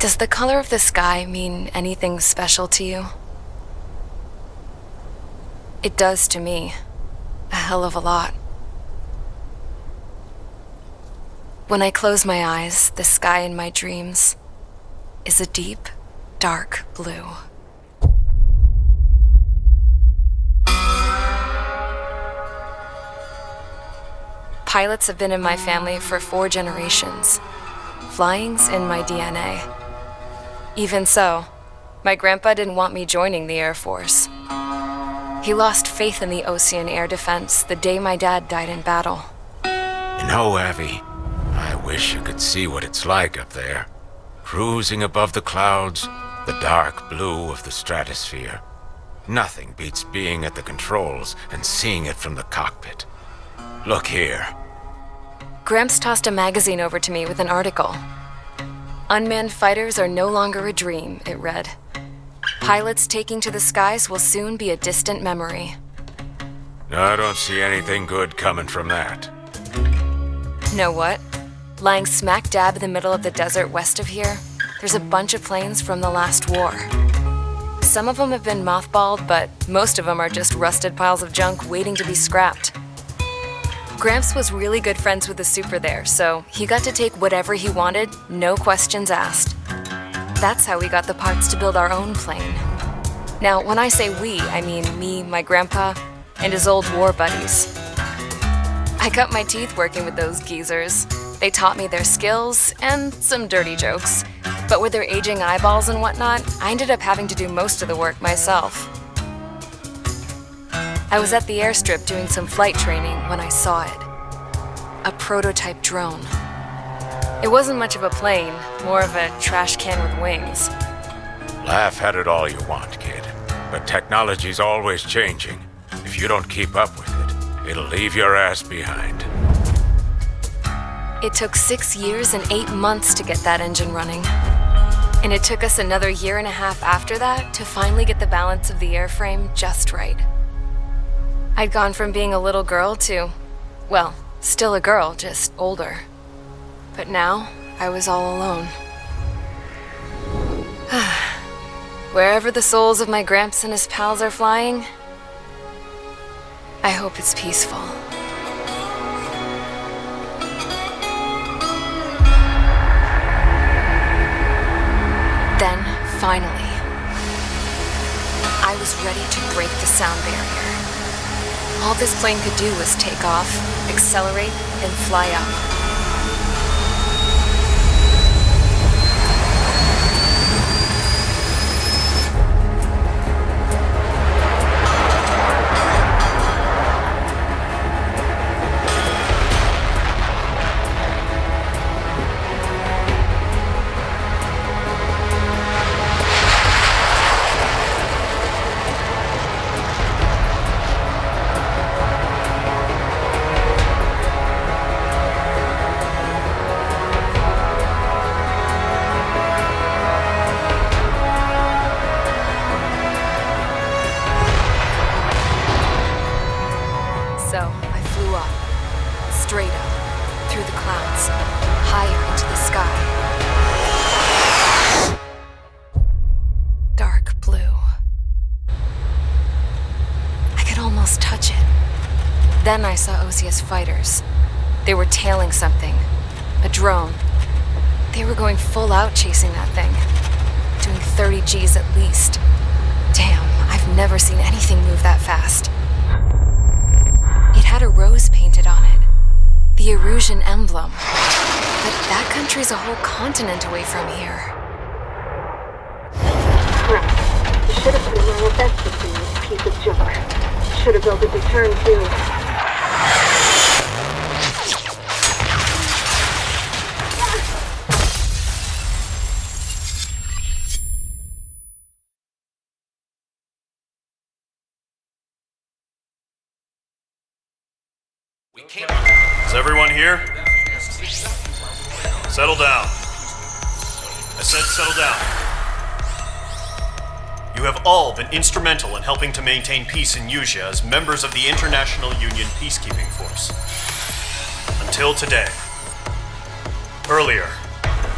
Does the color of the sky mean anything special to you? It does to me. A hell of a lot. When I close my eyes, the sky in my dreams is a deep, dark blue. Pilots have been in my family for 4 generations. Flying's in my DNA. Even so, my grandpa didn't want me joining the Air Force. He lost faith in the Ocean Air Defense the day my dad died in battle. You know, Abby, I wish you could see what it's like up there. Cruising above the clouds, the dark blue of the stratosphere. Nothing beats being at the controls and seeing it from the cockpit. Look here. Gramps tossed a magazine over to me with an article. Unmanned fighters are no longer a dream, it read. Pilots taking to the skies will soon be a distant memory. I don't see anything good coming from that. Know what? Lying smack dab in the middle of the desert west of here, there's a bunch of planes from the last war. Some of them have been mothballed, but most of them are just rusted piles of junk waiting to be scrapped. Gramps was really good friends with the super there, so he got to take whatever he wanted, no questions asked. That's how we got the parts to build our own plane. Now, when I say we, I mean me, my grandpa, and his old war buddies. I cut my teeth working with those geezers. They taught me their skills and some dirty jokes. But with their aging eyeballs and whatnot, I ended up having to do most of the work myself. I was at the airstrip doing some flight training when I saw it. A prototype drone. It wasn't much of a plane, more of a trash can with wings. Laugh at it all you want, kid. But technology's always changing. If you don't keep up with it, it'll leave your ass behind. It took 6 years and 8 months to get that engine running. And it took us another 1.5 years after that to finally get the balance of the airframe just right. I'd gone from being a little girl to, well, still a girl, just older. But now, I was all alone. Wherever the souls of my Gramps and his pals are flying, I hope it's peaceful. Then, finally, I was ready to break the sound barrier. All this plane could do was take off, accelerate, and fly up. So I flew up, straight up, through the clouds, higher into the sky. Dark blue. I could almost touch it. Then I saw Osius fighters. They were tailing something. A drone. They were going full out chasing that thing. Doing 30 Gs at least. Damn, I've never seen anything move that fast. It had a rose painted on it. The Erusian emblem. But that country's a whole continent away from here. Crap. You should have been my best with this piece of junk. Should have built a return too. Is everyone here? Settle down. I said settle down. You have all been instrumental in helping to maintain peace in Usea as members of the International Union Peacekeeping Force. Until today. Earlier,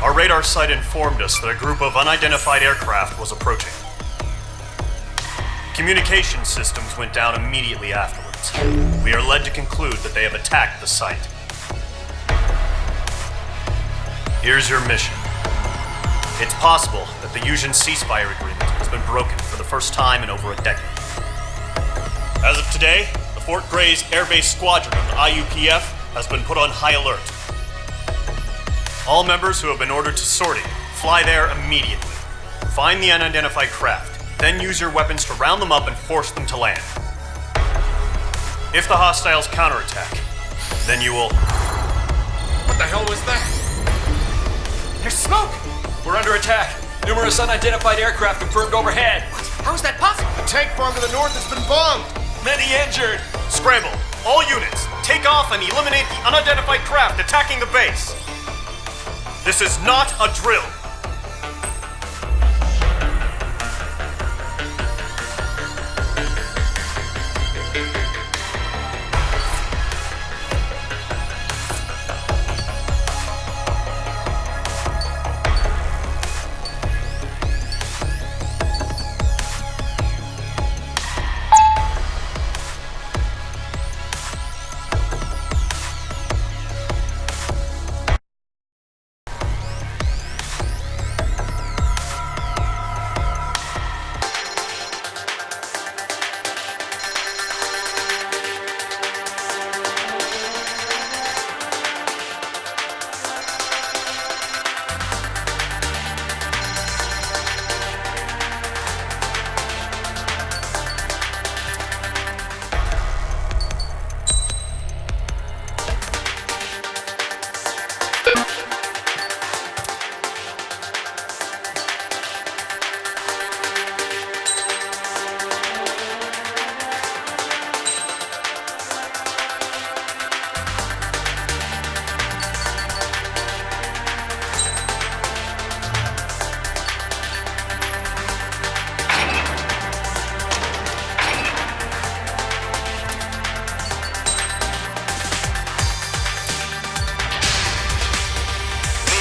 Our radar site informed us that a group of unidentified aircraft was approaching. Communication systems went down immediately afterwards. We are led to conclude that they have attacked the site. Here's your mission. It's possible that the Yuuzhan ceasefire agreement has been broken for the first time in over a decade. As of today, the Fort Grays Air Base Squadron of the IUPF has been put on high alert. All members who have been ordered to sortie, fly there immediately. Find the unidentified craft, then use your weapons to round them up and force them to land. If the hostiles counterattack, then you will... What the hell was that? There's smoke! We're under attack. Numerous unidentified aircraft confirmed overhead. What? How is that possible? A tank farm to the north has been bombed! Many injured. Scramble! All units, take off and eliminate the unidentified craft attacking the base. This is not a drill.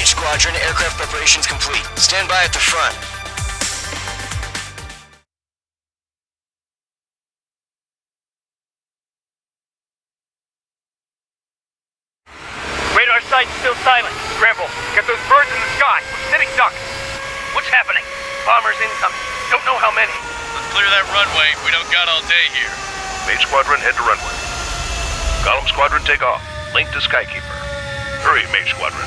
Squadron, aircraft preparations complete. Stand by at the front. Radar site's still silent. Scramble. Get those birds in the sky. We're sitting ducks. What's happening? Bombers incoming. Don't know how many. Let's clear that runway. We don't got all day here. Mage Squadron, head to runway. Column Squadron, take off. Link to Skykeeper. Hurry, Mage Squadron.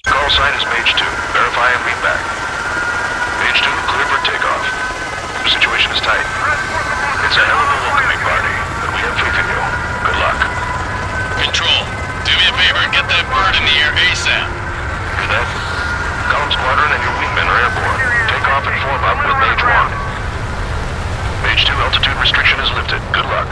Call sign is Mage 2. Verify and read back. Mage 2, clear for takeoff. The situation is tight. It's a hell of a welcoming party, but we have faith in you. Good luck. Control, do me a favor and get that bird in the air ASAP. Cadet, Column Squadron and your wingmen are airborne. Take off and form up with Mage 1. Mage 2, altitude restriction is lifted. Good luck.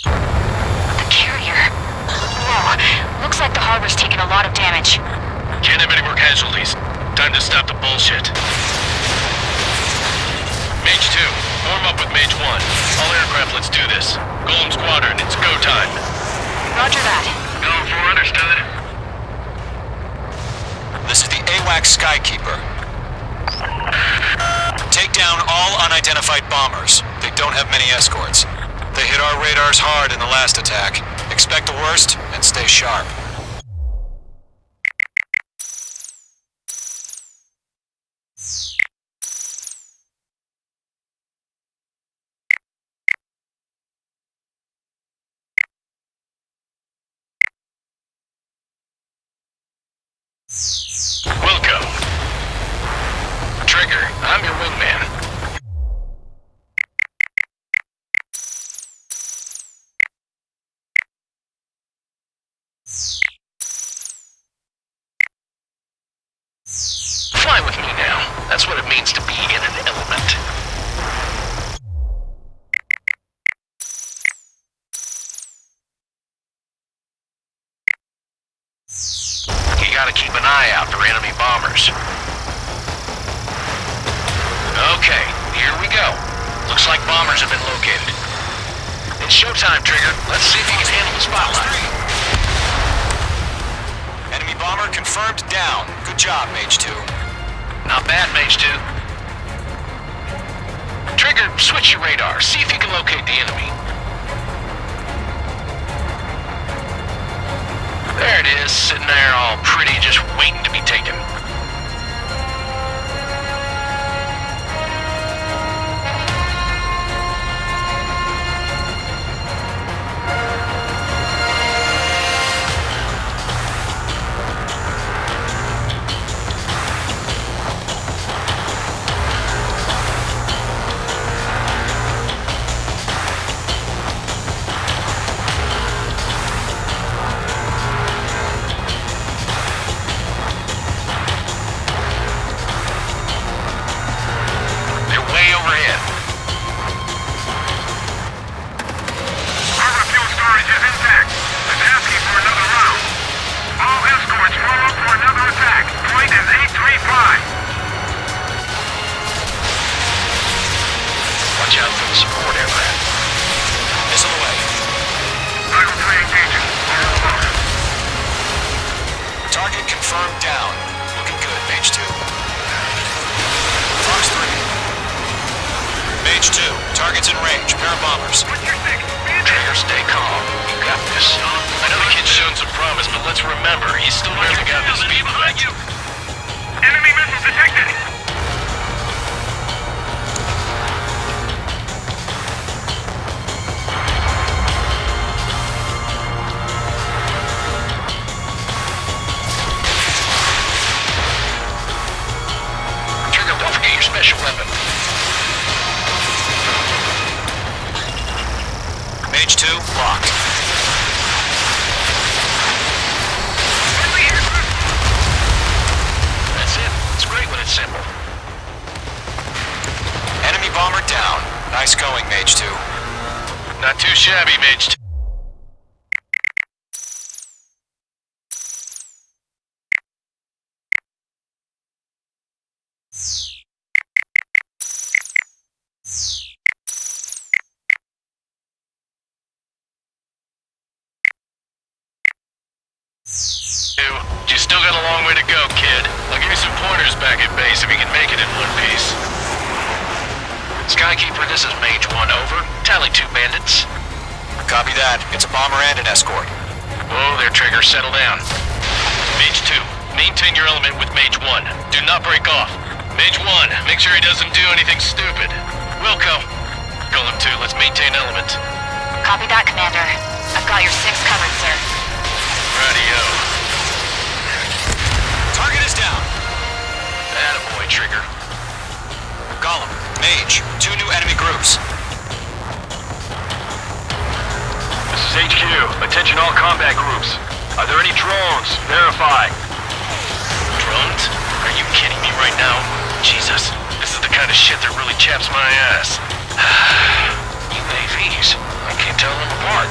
The carrier. Whoa. Looks like the harbor's taken a lot of damage. Can't have any more casualties. Time to stop the bullshit. Mage 2, form up with Mage 1. All aircraft, let's do this. Golem Squadron, it's go time. Roger that. Going for understood. This is the AWACS Skykeeper. Take down all unidentified bombers. They don't have many escorts. They hit our radars hard in the last attack. Expect the worst and stay sharp. Welcome. Trigger, I'm your wingman. gotta keep an eye out for enemy bombers. Okay, here we go. Looks like bombers have been located. It's showtime, Trigger. Let's see if you can handle the spotlight. Enemy bomber confirmed down. Good job, Mage 2. Not bad, Mage 2. Trigger, switch your radar. See if you can locate the enemy. There it is, sitting there all pretty, just waiting to be taken. Watch out for the support aircraft. Missile away. Target confirmed down. Looking good, Mage 2. Fox 3. Mage 2, target's in range. Pair of bombers. Trigger, stay calm. You got this. I know the kid's shown some promise, but let's remember, he's still barely got the speed behind you. Enemy missile detected! Trigger, don't forget your special weapon. Mage 2, locked. That's it. It's great when it's simple. Enemy bomber down. Nice going, Mage 2. Not too shabby, Mage 2. You still got a long way to go, kid. I'll give you some pointers back at base if you can make it in one piece. Skykeeper, this is Mage 1, over. Tally 2 bandits. Copy that. It's a bomber and an escort. Whoa there, Trigger. Settle down. Mage 2, maintain your element with Mage 1. Do not break off. Mage 1, make sure he doesn't do anything stupid. Wilco. Golem 2, let's maintain element. Copy that, Commander. I've got your 6 covered, sir. Radio. Target is down. Attaboy, Trigger. Golem, Mage, 2 new enemy groups. This is HQ. Attention all combat groups. Are there any drones? Verify. Drones? Are you kidding me right now? Jesus, this is the kind of shit that really chaps my ass. UAVs. I can't tell them apart.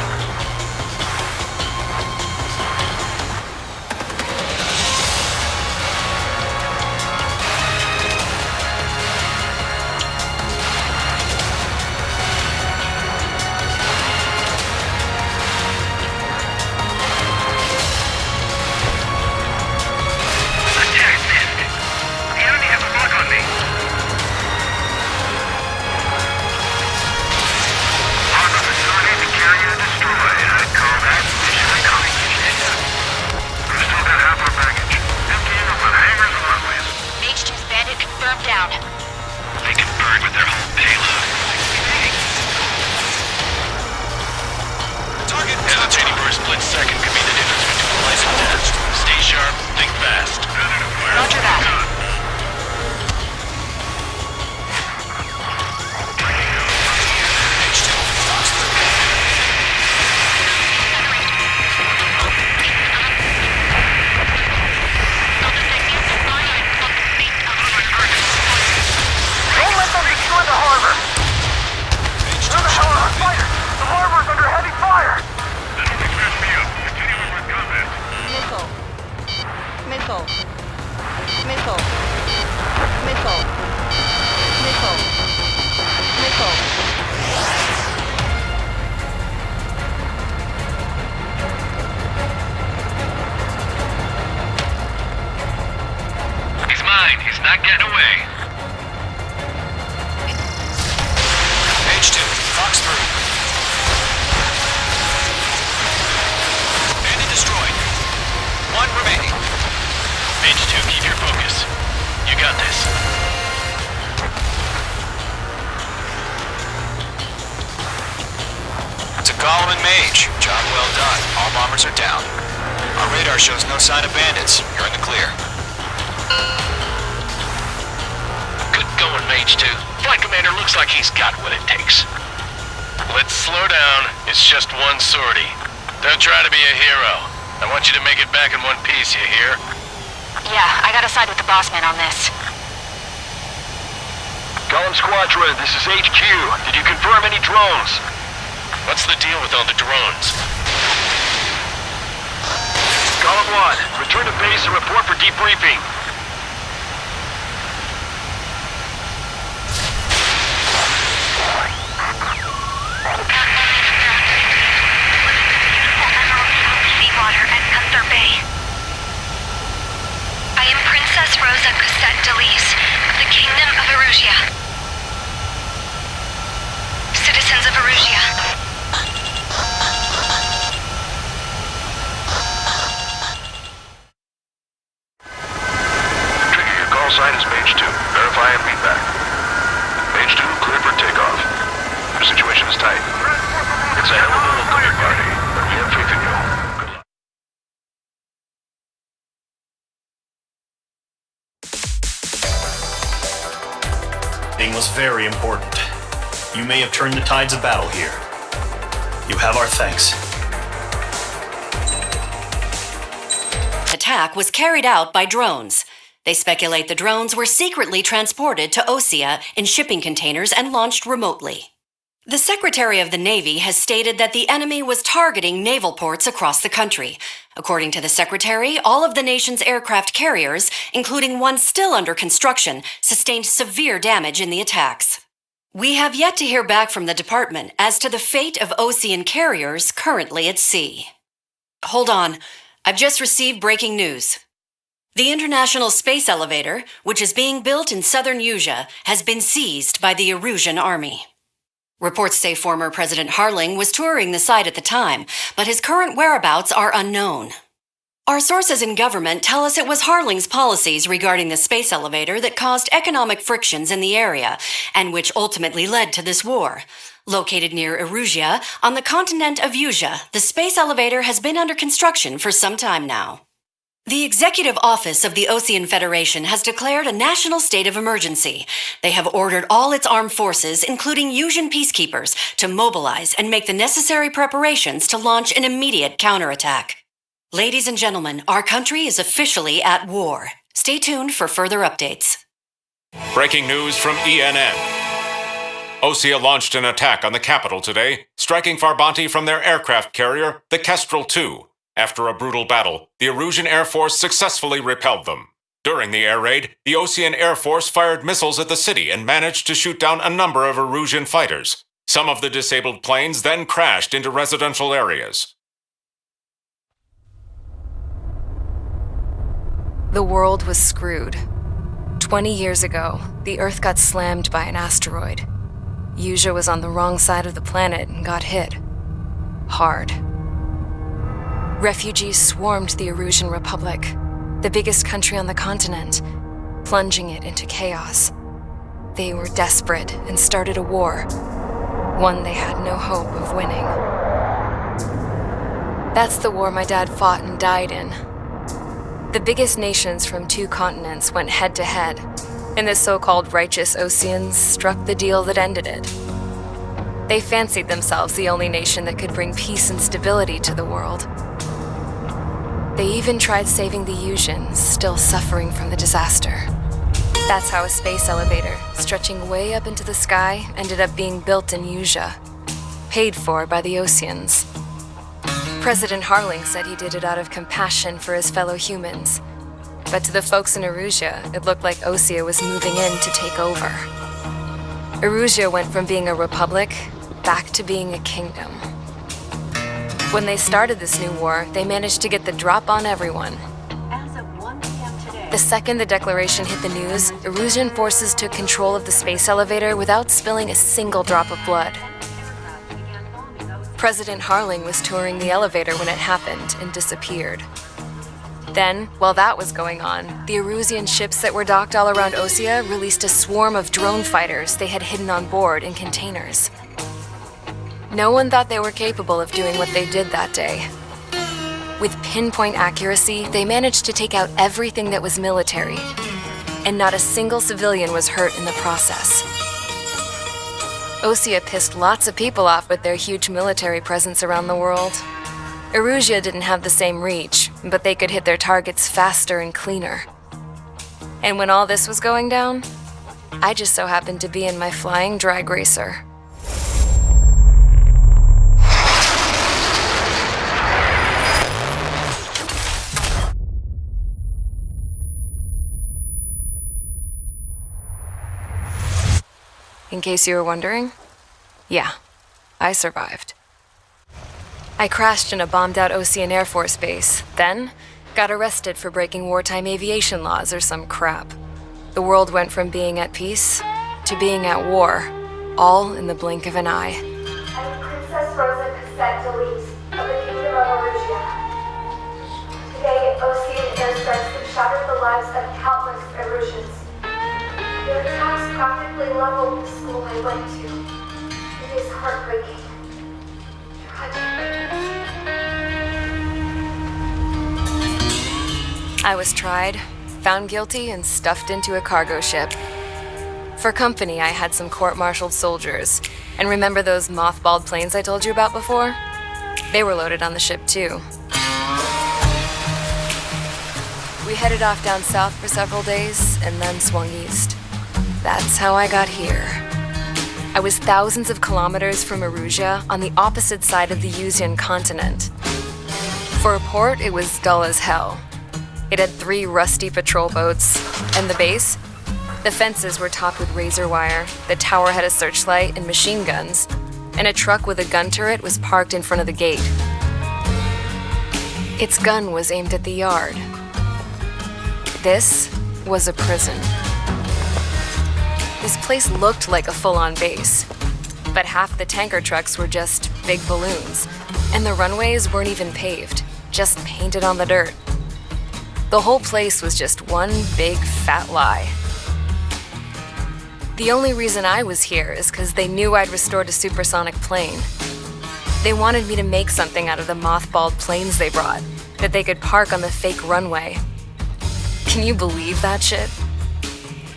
Destroy. 9. He's not getting away. Page 2, Fox 3. Enemy destroyed. 1 remaining. Mage 2, keep your focus. You got this. To Gollum and Mage, job well done. All bombers are down. Our radar shows no sign of bandits. You're in the clear. Good going, Mage 2. Flight Commander looks like he's got what it takes. Let's slow down. It's just one sortie. Don't try to be a hero. I want you to make it back in one piece, you hear? Yeah, I gotta side with the boss man on this. Gollum Squadron, this is HQ. Did you confirm any drones? What's the deal with all the drones? Gollum 1, return to base and report for debriefing. Seawater at Gunther Bay. I am Princess Rosa Cosette Delise of the Kingdom of Erusia. Citizens of Erusia. Trigger, your call sign is Mage 2. Verify and read back. Mage 2, clear for takeoff. The situation is tight. It's a hell of a welcoming party, but we have faith in you. Good luck. It was very important. You may have turned the tides of battle here. You have our thanks. Attack was carried out by drones. They speculate the drones were secretly transported to Osea in shipping containers and launched remotely. The Secretary of the Navy has stated that the enemy was targeting naval ports across the country. According to the Secretary, all of the nation's aircraft carriers, including one still under construction, sustained severe damage in the attacks. We have yet to hear back from the department as to the fate of Osean carriers currently at sea. Hold on. I've just received breaking news. The International Space Elevator, which is being built in southern Usea, has been seized by the Erusian Army. Reports say former President Harling was touring the site at the time, but his current whereabouts are unknown. Our sources in government tell us it was Harling's policies regarding the space elevator that caused economic frictions in the area, and which ultimately led to this war. Located near Erusia, on the continent of Usea, the space elevator has been under construction for some time now. The Executive Office of the Osean Federation has declared a national state of emergency. They have ordered all its armed forces, including Usian peacekeepers, to mobilize and make the necessary preparations to launch an immediate counterattack. Ladies and gentlemen, our country is officially at war. Stay tuned for further updates. Breaking news from ENN. Osea launched an attack on the capital today, striking Farbanti from their aircraft carrier, the Kestrel II. After a brutal battle, the Erusian Air Force successfully repelled them. During the air raid, the Osean Air Force fired missiles at the city and managed to shoot down a number of Erusian fighters. Some of the disabled planes then crashed into residential areas. The world was screwed. 20 years ago, the Earth got slammed by an asteroid. Usea was on the wrong side of the planet and got hit. Hard. Refugees swarmed the Erusian Republic, the biggest country on the continent, plunging it into chaos. They were desperate and started a war, one they had no hope of winning. That's the war my dad fought and died in. The biggest nations from 2 continents went head-to-head, and the so-called righteous Oseans struck the deal that ended it. They fancied themselves the only nation that could bring peace and stability to the world. They even tried saving the Usians, still suffering from the disaster. That's how a space elevator, stretching way up into the sky, ended up being built in Usea, paid for by the Oseans. President Harling said he did it out of compassion for his fellow humans, but to the folks in Erusia, it looked like Osea was moving in to take over. Erusia went from being a republic back to being a kingdom. When they started this new war, they managed to get the drop on everyone. As of 1 p.m. today, The second the declaration hit the news, Erusian forces took control of the space elevator without spilling a single drop of blood. President Harling was touring the elevator when it happened and disappeared. Then, while that was going on, the Erusian ships that were docked all around Osea released a swarm of drone fighters they had hidden on board in containers. No one thought they were capable of doing what they did that day. With pinpoint accuracy, they managed to take out everything that was military, and not a single civilian was hurt in the process. Osea pissed lots of people off with their huge military presence around the world. Erusia didn't have the same reach, but they could hit their targets faster and cleaner. And when all this was going down, I just so happened to be in my flying drag racer. In case you were wondering, yeah, I survived. I crashed in a bombed-out Osean Air Force base, then got arrested for breaking wartime aviation laws or some crap. The world went from being at peace to being at war, all in the blink of an eye. I'm Princess Rosa Cassette Delise of the Kingdom of Erusia. Today, Osean airstrikes have shattered the lives of countless Erusians. Their attacks practically leveled the school I went to. It is heartbreaking. I was tried, found guilty, and stuffed into a cargo ship. For company, I had some court-martialed soldiers. And remember those mothballed planes I told you about before? They were loaded on the ship, too. We headed off down south for several days, and then swung east. That's how I got here. I was thousands of kilometers from Erusia on the opposite side of the Yuzian continent. For a port, it was dull as hell. It had 3 rusty patrol boats, and the base? The fences were topped with razor wire, the tower had a searchlight and machine guns, and a truck with a gun turret was parked in front of the gate. Its gun was aimed at the yard. This was a prison. This place looked like a full-on base, but half the tanker trucks were just big balloons, and the runways weren't even paved, just painted on the dirt. The whole place was just one big fat lie. The only reason I was here is because they knew I'd restored a supersonic plane. They wanted me to make something out of the mothballed planes they brought, that they could park on the fake runway. Can you believe that shit?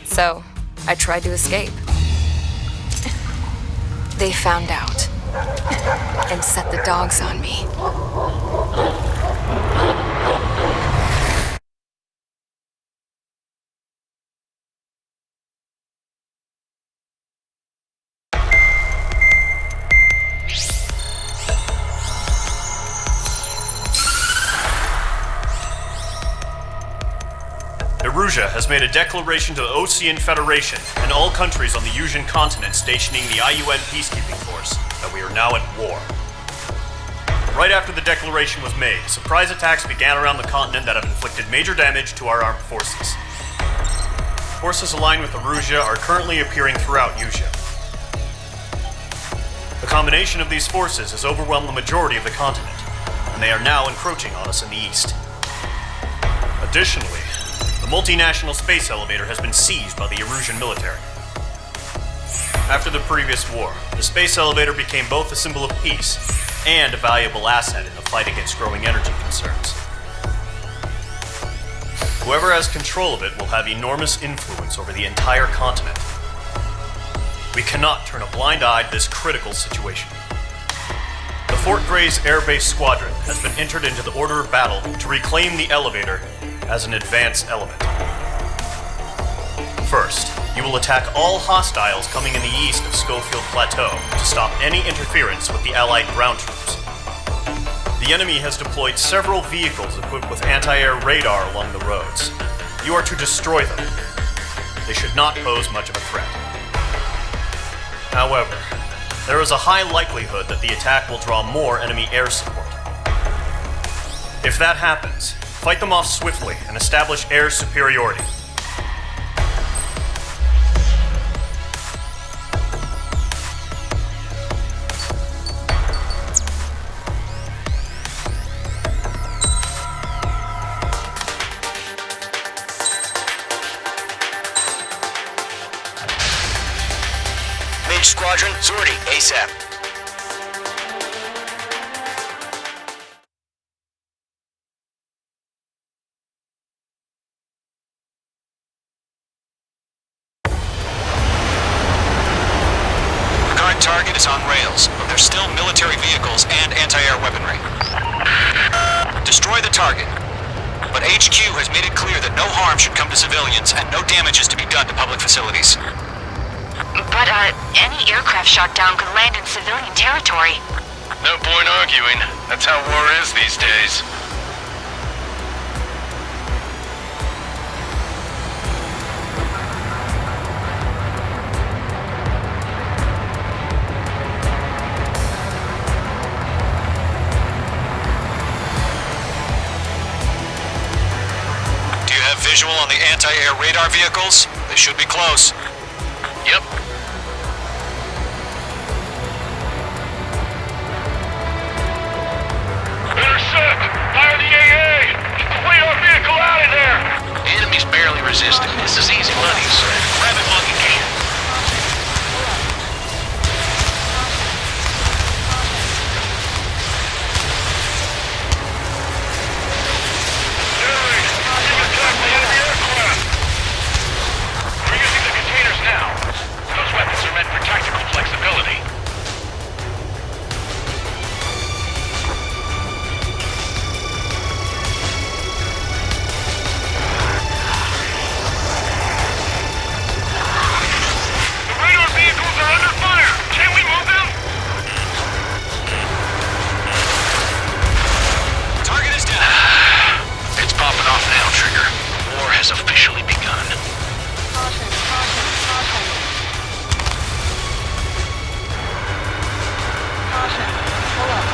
So, I tried to escape. They found out and set the dogs on me. Erusia has made a declaration to the Osean Federation and all countries on the Yuzian continent stationing the IUN peacekeeping force that we are now at war. Right after the declaration was made, surprise attacks began around the continent that have inflicted major damage to our armed forces. Forces aligned with Erusia are currently appearing throughout Yusia. The combination of these forces has overwhelmed the majority of the continent, and they are now encroaching on us in the east. Additionally, the multinational space elevator has been seized by the Erusian military. After the previous war, the space elevator became both a symbol of peace and a valuable asset in the fight against growing energy concerns. Whoever has control of it will have enormous influence over the entire continent. We cannot turn a blind eye to this critical situation. The Fort Grays Air Base Squadron has been entered into the order of battle to reclaim the elevator as an advance element. First, you will attack all hostiles coming in the east of Schofield Plateau to stop any interference with the Allied ground troops. The enemy has deployed several vehicles equipped with anti-air radar along the roads. You are to destroy them. They should not pose much of a threat. However, there is a high likelihood that the attack will draw more enemy air support. If that happens, Fight them off swiftly and establish air superiority. Mage Squadron, Zordy, ASAP. Target is on rails, but there's still military vehicles and anti-air weaponry. Destroy the target. But HQ has made it clear that no harm should come to civilians and no damage is to be done to public facilities. But, any aircraft shot down could land in civilian territory. No point arguing. That's how war is these days. Visual on the anti-air radar vehicles? They should be close. Yep. Intercept! Fire the AA! Get the radar vehicle out of there! The enemy's barely resisting. This is easy money, sir. Grab it while you can. Officially begun. Caution, caution, caution. Caution, pull up.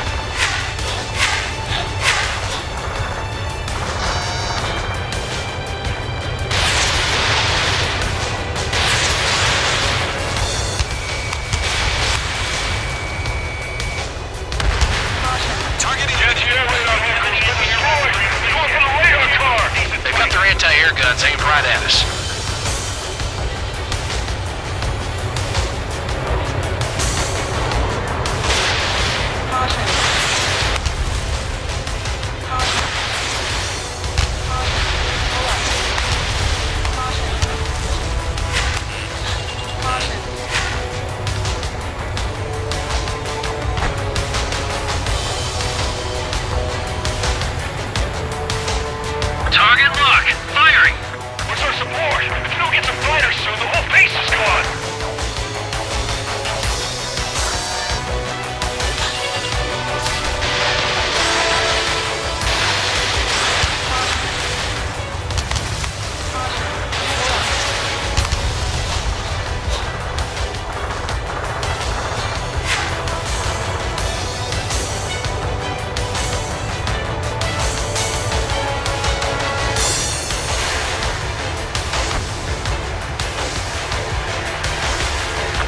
Targeting anti-air radar vehicles been destroyed! Going for the radar car! They've got their anti-air guns aimed right at us. Caution. Caution. Caution. Pull up. Caution. Caution. Target lock! Firing! Where's our support? If we don't get some fighters soon, the whole base is gone!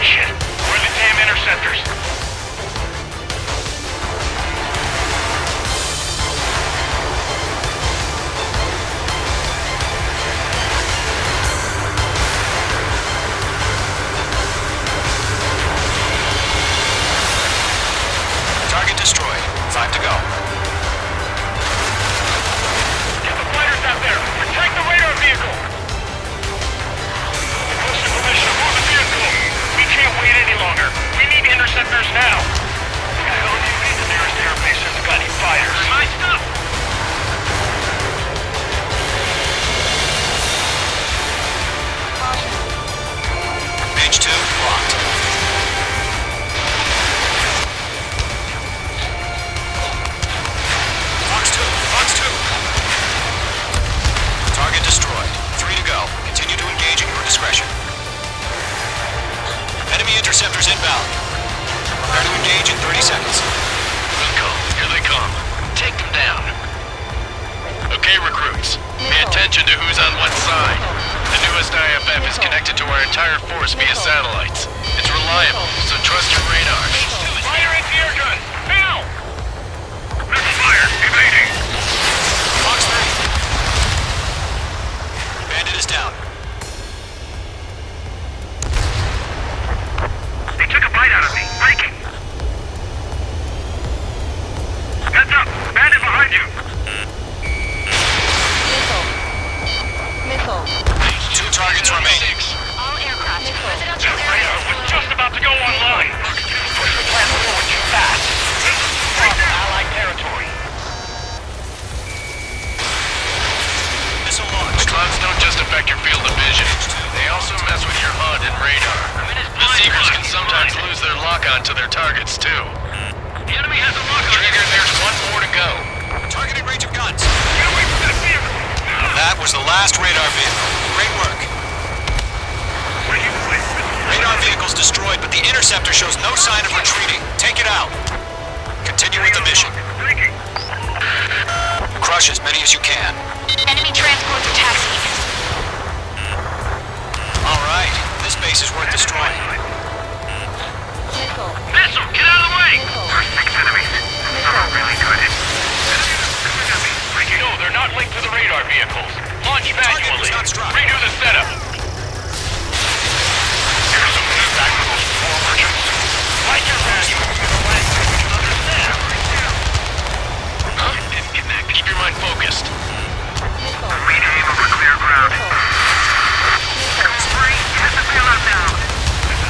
Shit! Where are the damn interceptors? Target destroyed. 5 to go. Get the fighters out there! Protect the radar vehicle! Requesting permission to move the vehicle! We can't wait any longer! We need interceptors now! Who the hell do you think the nearest airbase has got any fighters? My stuff! Mage 2 locked. Fox 2, Fox 2. Target destroyed. 3 to go. Continue to engage at your discretion. Enemy interceptors inbound. Prepare to engage in 30 seconds. Wilco, here they come. Take them down. Okay, recruits. Pay attention to who's on what side. The newest IFF is connected to our entire force via satellites. It's reliable, so trust your radars. Fire anti-air gun! Now! Missile fire! Evading! Fox 3. Bandit is down. They took a bite out of me. Breaking! Heads up! Bandit behind you! Missile. 2 targets remain. All aircraft. Residential That radar was just about to go online! Push the plan forward too fast! Cross Allied territory! Missile launch. The clouds don't just affect your field of vision. They also mess with your HUD and radar. The Seekers can sometimes lose their lock-on to their targets, too. The enemy has a lock-on! Trigger, there's one more to go. Targeting range of guns. Get away from that vehicle! That was the last radar vehicle. Great work. Radar vehicle's destroyed, but the interceptor shows no sign of retreating. Take it out. Continue with the mission. Crush as many as you can. Enemy transports are taxiing. All right. This base is worth destroying. Missile! Get out of the way! First 6 enemies. Some are really good. No, they're not linked to the radar vehicles. Launch manually. Redo the setup. Here's some feedback for those poor merchants. Like your manual in a language we can understand. Huh? Keep your mind focused. Rename over clear ground. Spring, get the payload down.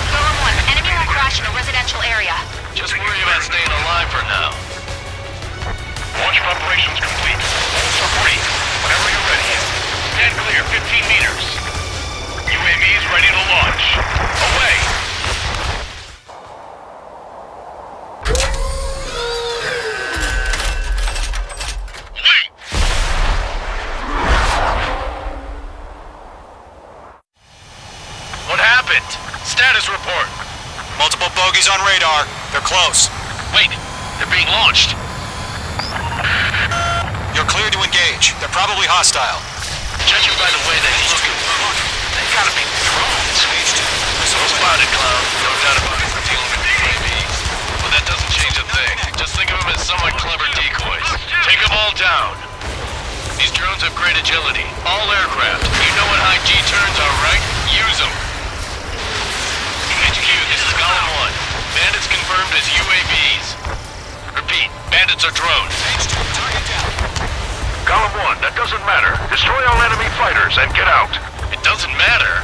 Golem 1, enemy will crash in a residential area. Just worry about staying alive for now. Launch preparations complete. Bolts are free. Whenever you're ready. Stand clear, 15 meters. UAVs ready to launch. Away! Wait! What happened? Status report. Multiple bogies on radar. They're close. Wait, they're being launched. You're clear to engage. They're probably hostile. Judging by the way they look, they gotta be drones. Stage 2. Well spotted, Clown. No doubt about it. We're dealing with UAVs. But that doesn't change a thing. Just think of them as somewhat clever decoys. Take them all down. These drones have great agility. All aircraft. You know what high G turns are, right? Use them. HQ, this is Golem 1. Bandits confirmed as UAVs. Repeat, bandits are drones. Stage 2. Target down. Golem 1, that doesn't matter. Destroy all enemy fighters and get out. It doesn't matter.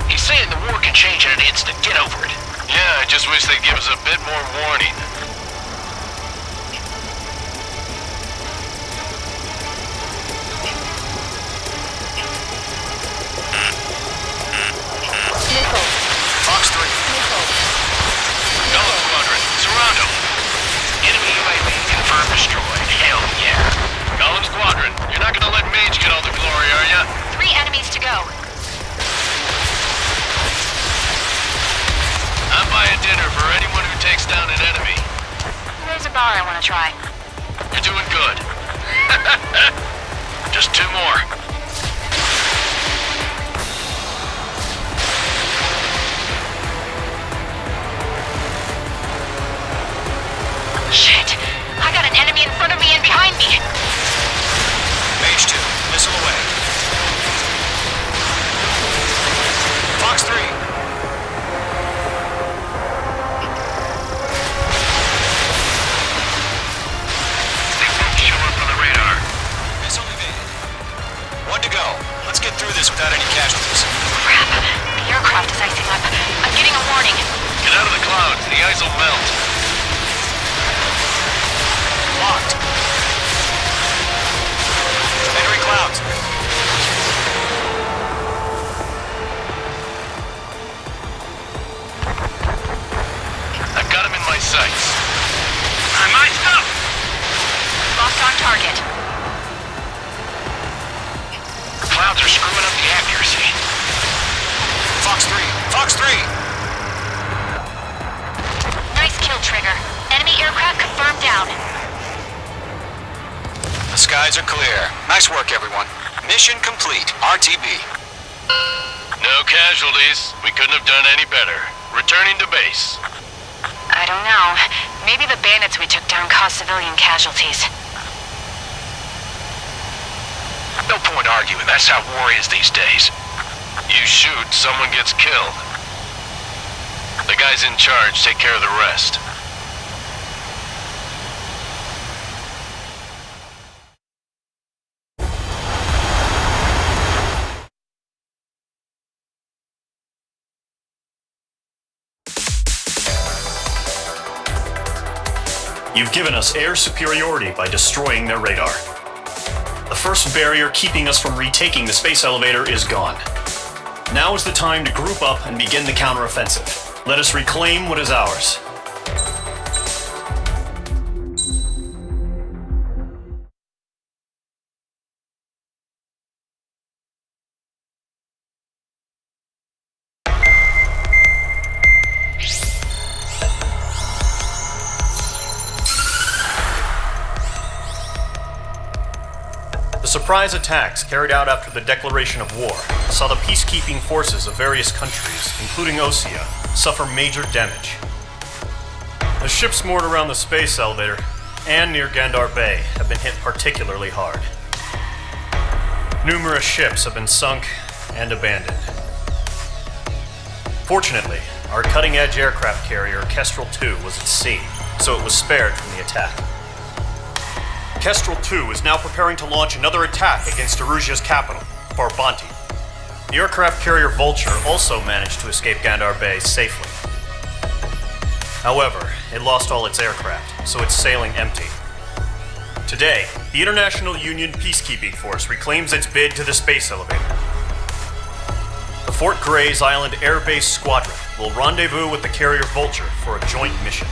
He's saying the war can change in an instant. Get over it. Yeah, I just wish they'd give us a bit more warning. Fox 3. Golem Squadron, surround them. Enemy UAV confirmed destroyed. Hell yeah. Golem Squadron, you're not gonna let Mage get all the glory, are ya? 3 enemies to go. I'm buying dinner for anyone who takes down an enemy. There's a bar I want to try. You're doing good. Just 2 more. Shit! I got an enemy in front of me and behind me! Mage 2. Missile away. Fox 3. Show up on the radar. Missile evaded. 1 to go. Let's get through this without any casualties. Crap! The aircraft is icing up. I'm getting a warning. Get out of the clouds, the ice will melt. Locked. Entering clouds. I've got him in my sights. I'm iced up! Locked on target. Clouds are screwing up the accuracy. Fox 3. Fox 3. Nice kill, Trigger. Enemy aircraft confirmed down. The skies are clear. Nice work, everyone. Mission complete. RTB. No casualties. We couldn't have done any better. Returning to base. I don't know. Maybe the bandits we took down caused civilian casualties. No point arguing. That's how war is these days. You shoot, someone gets killed. The guys in charge take care of the rest. You've given us air superiority by destroying their radar. The first barrier keeping us from retaking the space elevator is gone. Now is the time to group up and begin the counteroffensive. Let us reclaim what is ours. The surprise attacks carried out after the declaration of war saw the peacekeeping forces of various countries, including Osea, suffer major damage. The ships moored around the space elevator and near Gandar Bay have been hit particularly hard. Numerous ships have been sunk and abandoned. Fortunately, our cutting-edge aircraft carrier Kestrel II was at sea, so it was spared from the attack. Kestrel II is now preparing to launch another attack against Erusia's capital, Farbanti. The aircraft carrier Vulture also managed to escape Gandar Bay safely. However, it lost all its aircraft, so it's sailing empty. Today, the International Union Peacekeeping Force reclaims its bid to the space elevator. The Fort Grays Island Air Base Squadron will rendezvous with the carrier Vulture for a joint mission.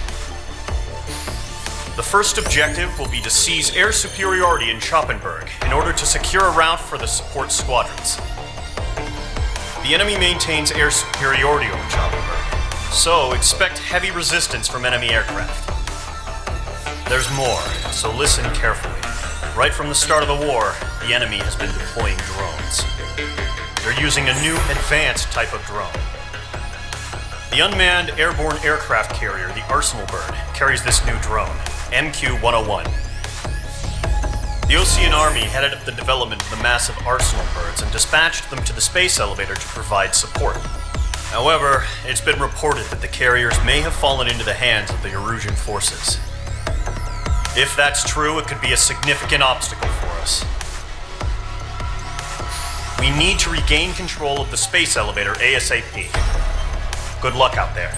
The first objective will be to seize air superiority in Schoppenberg in order to secure a route for the support squadrons. The enemy maintains air superiority over Schoppenberg, so expect heavy resistance from enemy aircraft. There's more, so listen carefully. Right from the start of the war, the enemy has been deploying drones. They're using a new advanced type of drone. The unmanned airborne aircraft carrier, the Arsenal Bird, carries this new drone, MQ-101. The Osean Army headed up the development of the massive Arsenal Birds and dispatched them to the space elevator to provide support. However, it's been reported that the carriers may have fallen into the hands of the Erusian forces. If that's true, it could be a significant obstacle for us. We need to regain control of the space elevator ASAP. Good luck out there.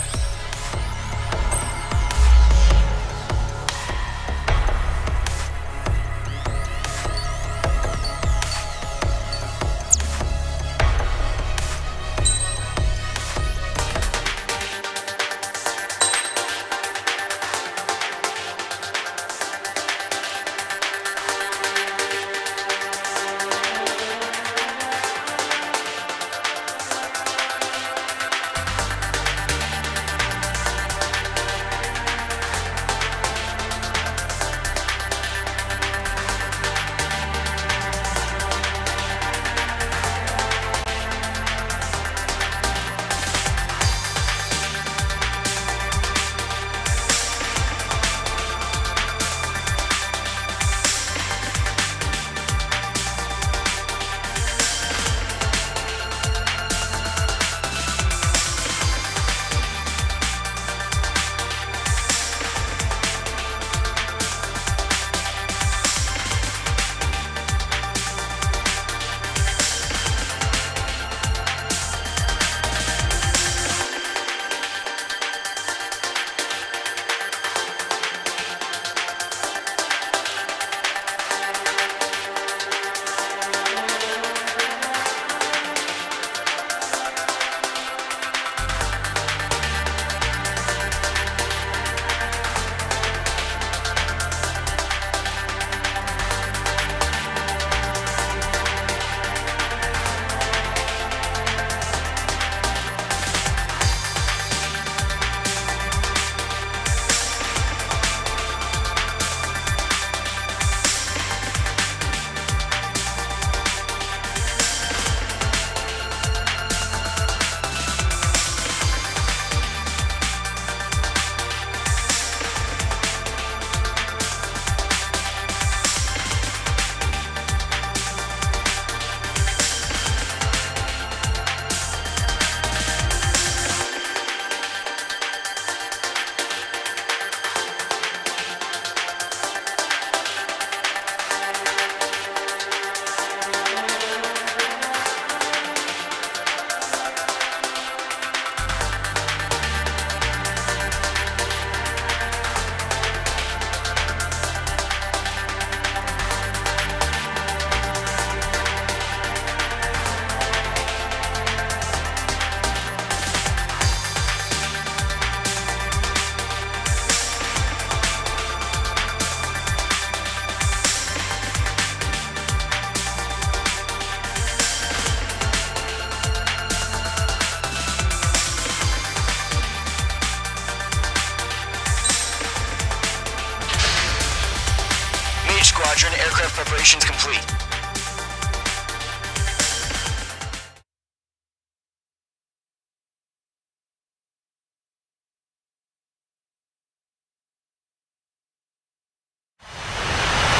Preparations complete.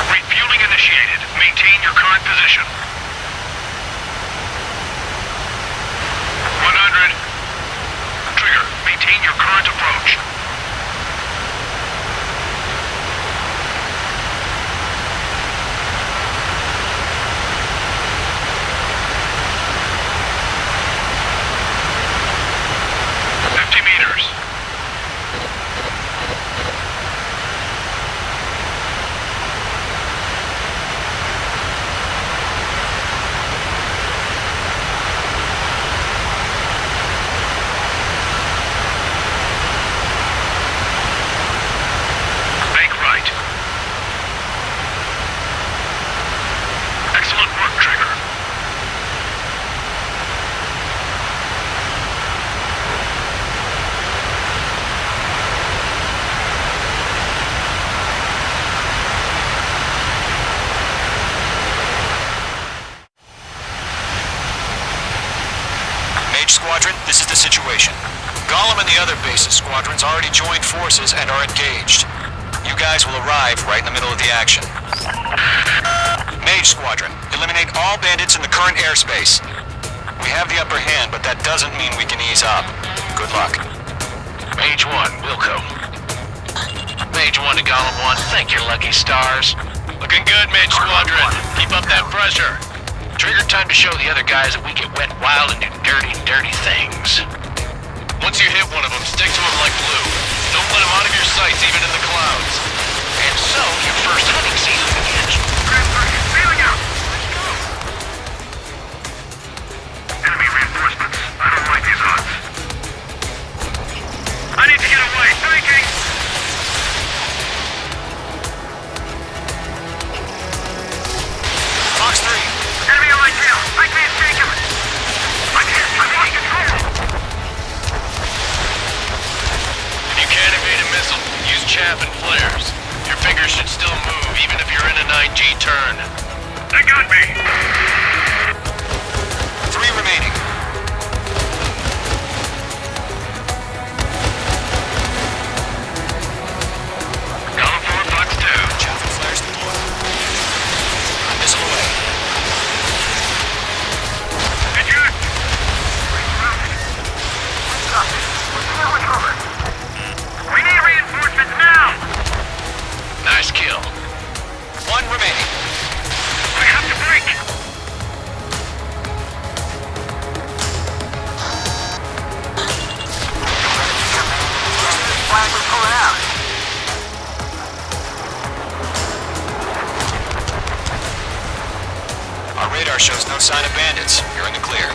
Refueling initiated. Maintain your current position. 100. Trigger, maintain your current approach. Squadron, this is the situation. Gollum and the other bases squadrons already joined forces and are engaged. You guys will arrive right in the middle of the action. Mage Squadron, eliminate all bandits in the current airspace. We have the upper hand, but that doesn't mean we can ease up. Good luck. Mage 1, Wilco. Mage 1 to Gollum 1, thank your lucky stars. Looking good, Mage Squadron. Keep up that pressure. Trigger time to show the other guys that we get wet wild and do dirty, dirty things. Once you hit one of them, stick to them like glue. Don't let them out of your sights, even in the clouds. And so, your first hunting season begins. Feeling out! Enemy reinforcements. I don't like these odds. I need to get away. Thinking! Fox 3. Enemy on my tail! I can't take him! I lost control! If you can't evade a missile, use chaff and flares. Your fingers should still move, even if you're in a 9G turn. They got me! 3 remaining. Gollum 4, Fox 2. Chaff and flares deployed. Missile away. We need reinforcements now! Nice kill. 1 remaining. We have to break! Flag was pulling out. Our radar shows no sign of bandits. You're in the clear.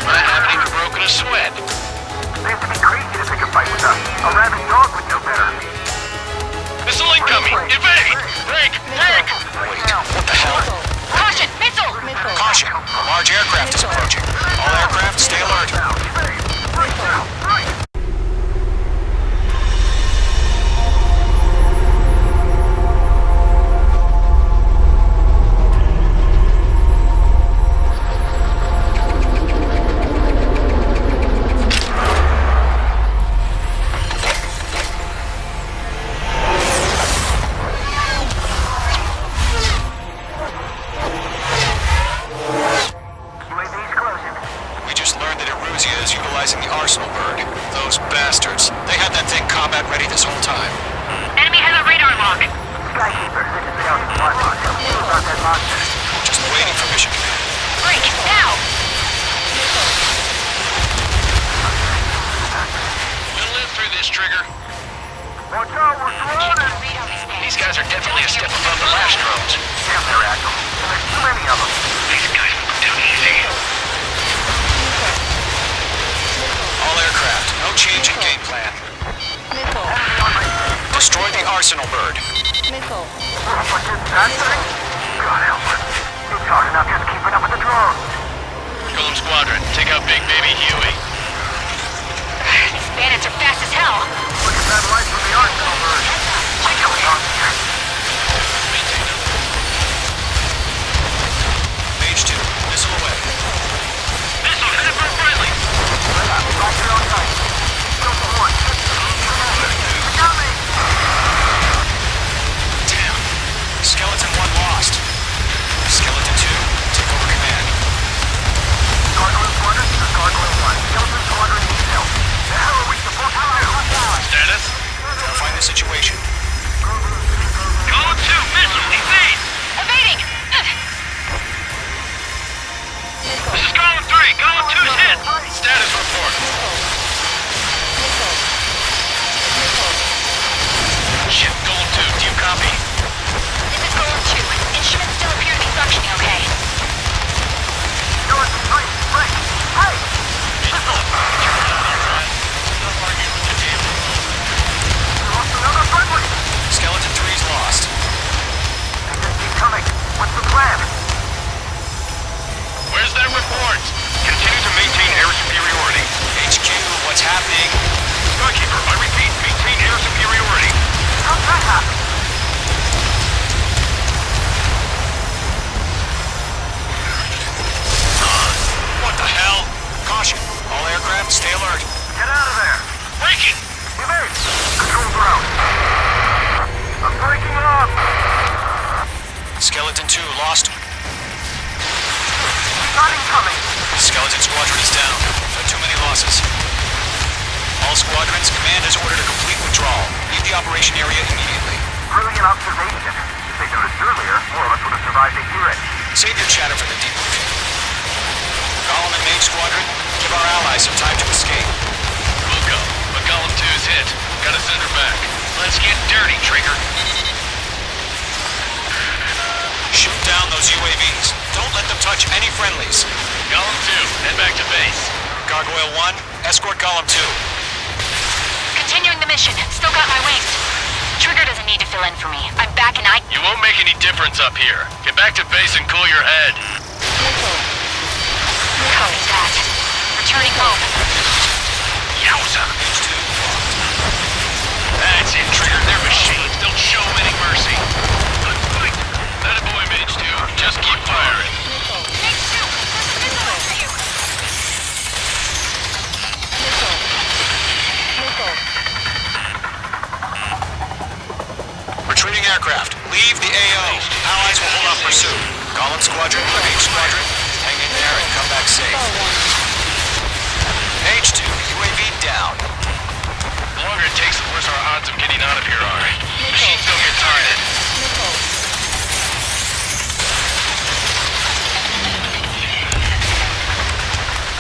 I haven't even broken a sweat. Seems to be crazy to pick a fight with us. A rabid dog would know better. Missile incoming! Evade! Break! Break! Wait, what the hell? Caution! Missile! Caution! A large aircraft is approaching. All aircraft, stay alert. happening? Skykeeper, I repeat, maintain air superiority. How's that happen? What the hell? Caution. All aircraft, stay alert. Get out of there! Breaking! Evade! Control ground! I'm breaking up! Skeleton 2 lost. Got incoming! Skeleton Squadron is down. There are too many losses. All squadrons, command has ordered a complete withdrawal. Leave the operation area immediately. Brilliant observation. If they noticed earlier, more of us would have survived to hear it. Save your chatter for the debriefing. Golem and Mage Squadron, give our allies some time to escape. We'll go, but Golem 2's hit. Gotta send her back. Let's get dirty, Trigger. Shoot down those UAVs. Don't let them touch any friendlies. Golem 2, head back to base. Gargoyle 1, escort Golem 2. Continuing the mission. Still got my wings. Trigger doesn't need to fill in for me. I'm back and You won't make any difference up here. Get back to base and cool your head. Copy that. Returning home. Yowza! That's it, Trigger. They're machines. Don't show any mercy. Good fight. Attaboy, Mage 2. Just keep firing. Retreating aircraft. Leave the AO. Allies will hold off pursuit. Golem Squadron, Mage Squadron, hang in there and come back safe. Mage 2, UAV down. The longer it takes, the worse our odds of getting out of here are. Machines don't get tired.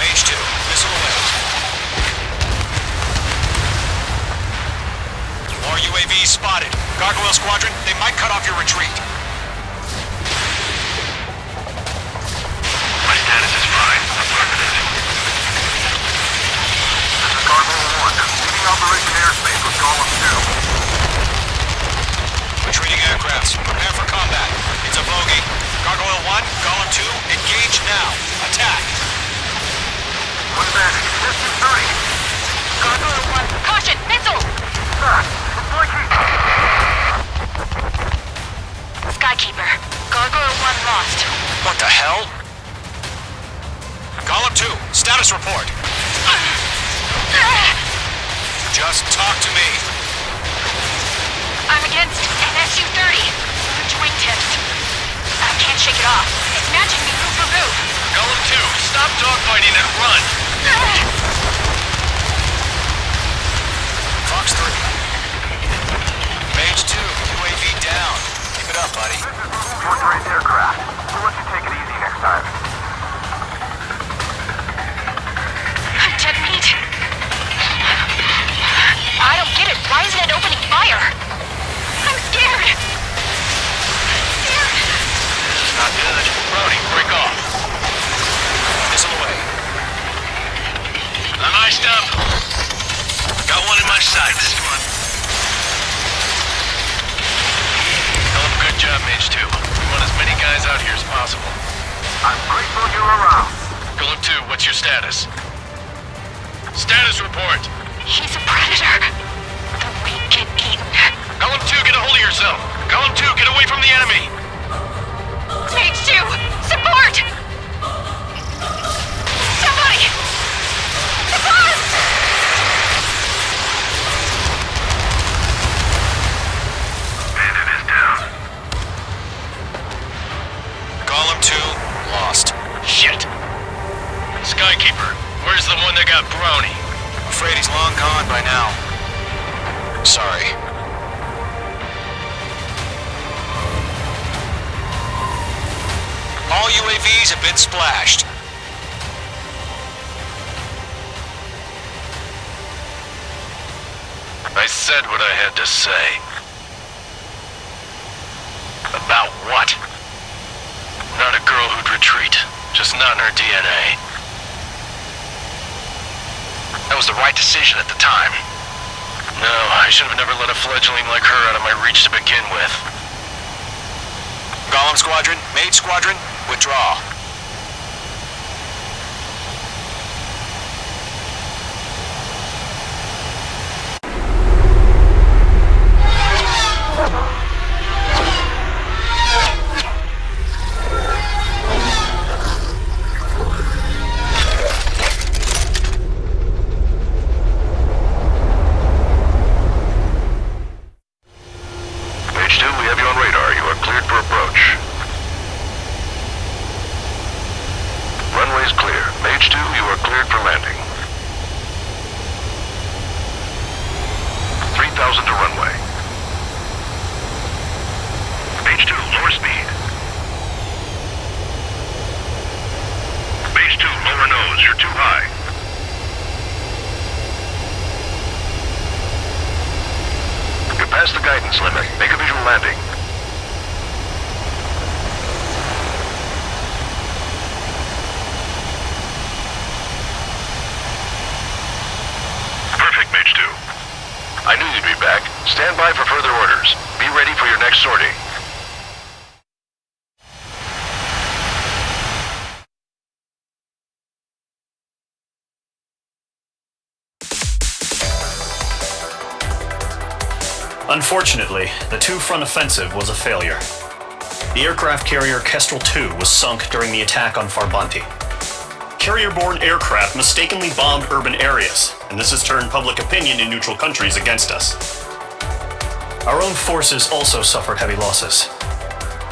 Mage 2, missile away. More UAVs spotted. Gargoyle Squadron, they might cut off your retreat. My status is fine. I'm positive. This is Gargoyle 1. Leaving Operation Airspace with Golem 2. Retreating aircrafts, prepare for combat. It's a bogey. Gargoyle 1, Golem 2, engage now. Attack. One advantage. Distance 30. Gargoyle 1. Caution! Missile! It's blinking. Skykeeper. Gargoyle 1 lost. What the hell? Golem 2, status report. Just talk to me. I'm against an SU-30. Huge wingtips. I can't shake it off. It's matching me move for move. Golem 2, stop dogfighting and run. Fox 3. Mage 2, UAV down. Keep it up, buddy. Short-range aircraft. We'll let you take it easy next time. I'm dead meat. I don't get it. Why isn't it opening fire? I'm scared. Not good. Brody, break off. Missile away. I'm iced up. Got one in my sights. Hell of a good job, Mage 2. We want as many guys out here as possible. I'm grateful you're around. Golem 2, what's your status? Status report. He's a predator. The weak get eaten. Golem 2, get a hold of yourself. Golem 2, get away from the enemy. Mage 2, support! Somebody! Support! Bandit is down. Golem 2, lost. Shit. Skykeeper, where's the one that got Brownie? Afraid he's long gone by now. Sorry. All UAVs have been splashed. I said what I had to say. About what? Not a girl who'd retreat. Just not in her DNA. That was the right decision at the time. No, I should have never let a fledgling like her out of my reach to begin with. Golem Squadron, Mage Squadron, withdraw. Runway's clear. Mage 2, you are cleared for landing. 3,000 to runway. Mage 2, lower speed. Mage 2, lower nose, you're too high. You're past the guidance limit. Make a visual landing. Perfect, Mage 2. I knew you'd be back. Stand by for further orders. Be ready for your next sortie. Unfortunately, the two-front offensive was a failure. The aircraft carrier Kestrel II was sunk during the attack on Farbanti. Carrier-borne aircraft mistakenly bombed urban areas, and this has turned public opinion in neutral countries against us. Our own forces also suffered heavy losses.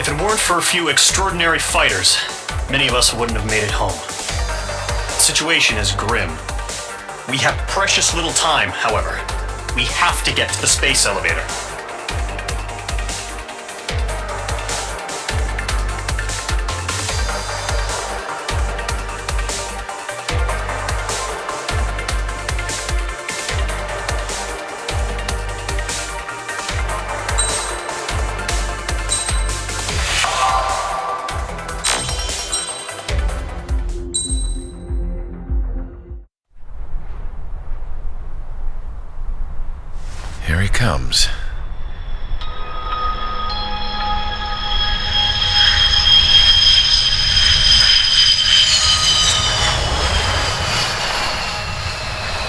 If it weren't for a few extraordinary fighters, many of us wouldn't have made it home. The situation is grim. We have precious little time, however. We have to get to the space elevator. Here he comes.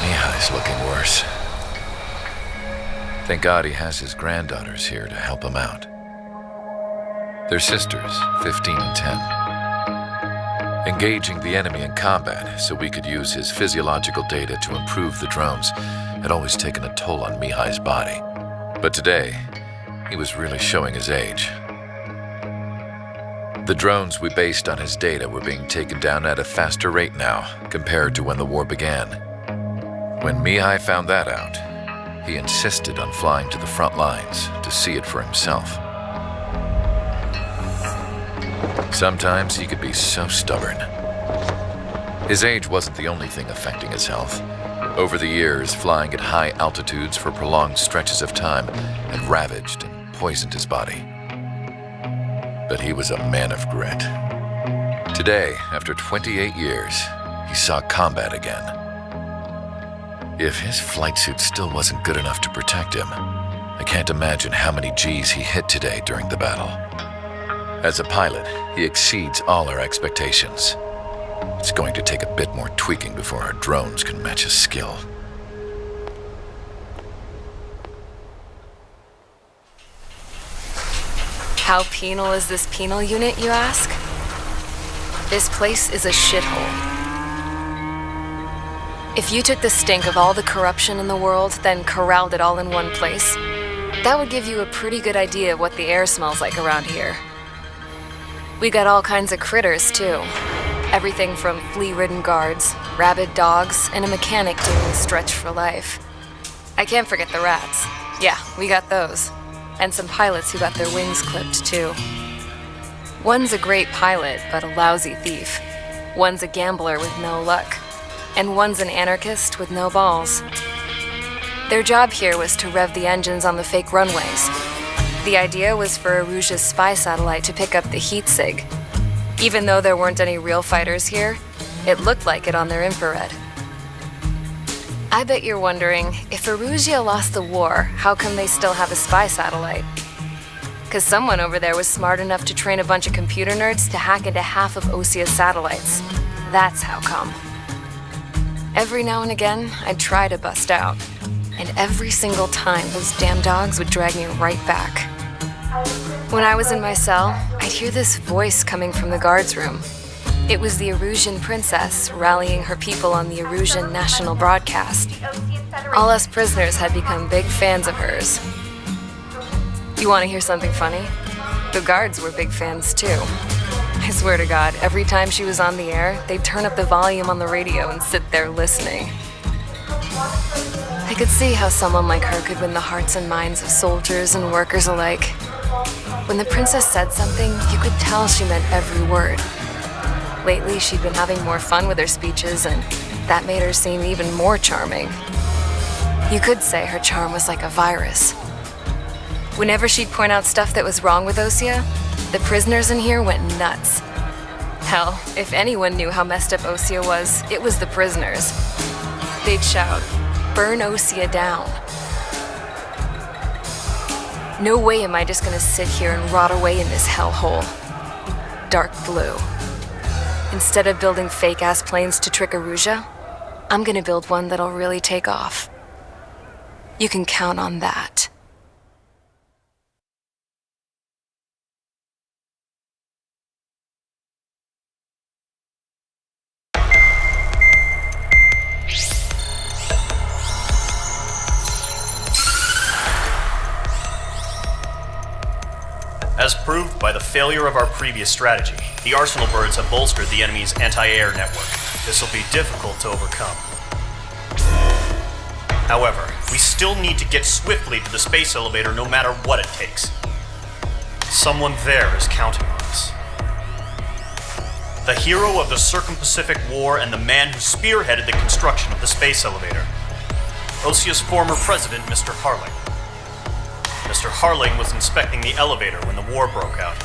Mihai's looking worse. Thank God he has his granddaughters here to help him out. They're sisters, 15 and 10. Engaging the enemy in combat so we could use his physiological data to improve the drones had always taken a toll on Mihai's body. But today, he was really showing his age. The drones we based on his data were being taken down at a faster rate now compared to when the war began. When Mihai found that out, he insisted on flying to the front lines to see it for himself. Sometimes he could be so stubborn. His age wasn't the only thing affecting his health. Over the years, flying at high altitudes for prolonged stretches of time had ravaged and poisoned his body. But he was a man of grit. Today, after 28 years, he saw combat again. If his flight suit still wasn't good enough to protect him, I can't imagine how many G's he hit today during the battle. As a pilot, he exceeds all our expectations. It's going to take a bit more tweaking before our drones can match his skill. How penal is this penal unit, you ask? This place is a shithole. If you took the stink of all the corruption in the world, then corralled it all in one place, that would give you a pretty good idea of what the air smells like around here. We got all kinds of critters, too. Everything from flea-ridden guards, rabid dogs, and a mechanic doing the stretch for life. I can't forget the rats. Yeah, we got those. And some pilots who got their wings clipped, too. One's a great pilot, but a lousy thief. One's a gambler with no luck. And one's an anarchist with no balls. Their job here was to rev the engines on the fake runways. The idea was for Erusia's spy satellite to pick up the heat sig. Even though there weren't any real fighters here, it looked like it on their infrared. I bet you're wondering, if Erusia lost the war, how come they still have a spy satellite? 'Cause someone over there was smart enough to train a bunch of computer nerds to hack into half of Osia's satellites. That's how come. Every now and again, I'd try to bust out. And every single time, those damn dogs would drag me right back. When I was in my cell, I'd hear this voice coming from the guards room. It was the Erusian princess rallying her people on the Erusian national broadcast. All us prisoners had become big fans of hers. You want to hear something funny? The guards were big fans too. I swear to God, every time she was on the air, they'd turn up the volume on the radio and sit there listening. I could see how someone like her could win the hearts and minds of soldiers and workers alike. When the princess said something, you could tell she meant every word. Lately, she'd been having more fun with her speeches, and that made her seem even more charming. You could say her charm was like a virus. Whenever she'd point out stuff that was wrong with Osea, the prisoners in here went nuts. Hell, if anyone knew how messed up Osea was, it was the prisoners. They'd shout, "Burn Osea down." No way am I just gonna sit here and rot away in this hellhole. Dark blue. Instead of building fake-ass planes to trick Erusea, I'm gonna build one that'll really take off. You can count on that. As proved by the failure of our previous strategy, the Arsenal birds have bolstered the enemy's anti-air network. This will be difficult to overcome. However, we still need to get swiftly to the space elevator no matter what it takes. Someone there is counting on us. The hero of the Circum-Pacific War and the man who spearheaded the construction of the space elevator. Osea's former president, Mr. Harling. Mr. Harling was inspecting the elevator when the war broke out.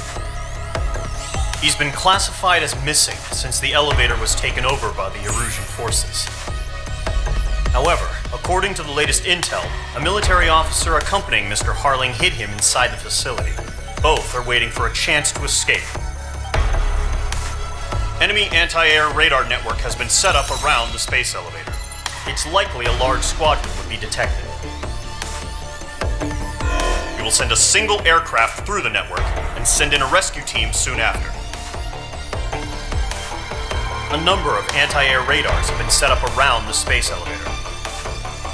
He's been classified as missing since the elevator was taken over by the Erusian forces. However, according to the latest intel, a military officer accompanying Mr. Harling hid him inside the facility. Both are waiting for a chance to escape. Enemy anti-air radar network has been set up around the space elevator. It's likely a large squadron would be detected. We will send a single aircraft through the network and send in a rescue team soon after. A number of anti-air radars have been set up around the space elevator.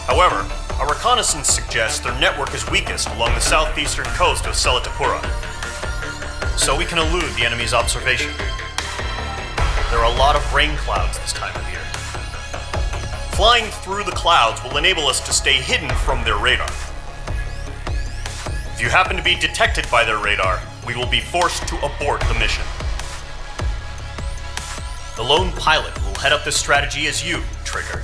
However, our reconnaissance suggests their network is weakest along the southeastern coast of Selatapura, so we can elude the enemy's observation. There are a lot of rain clouds this time of year. Flying through the clouds will enable us to stay hidden from their radar. If you happen to be detected by their radar, we will be forced to abort the mission. The lone pilot will head up this strategy as you, Trigger.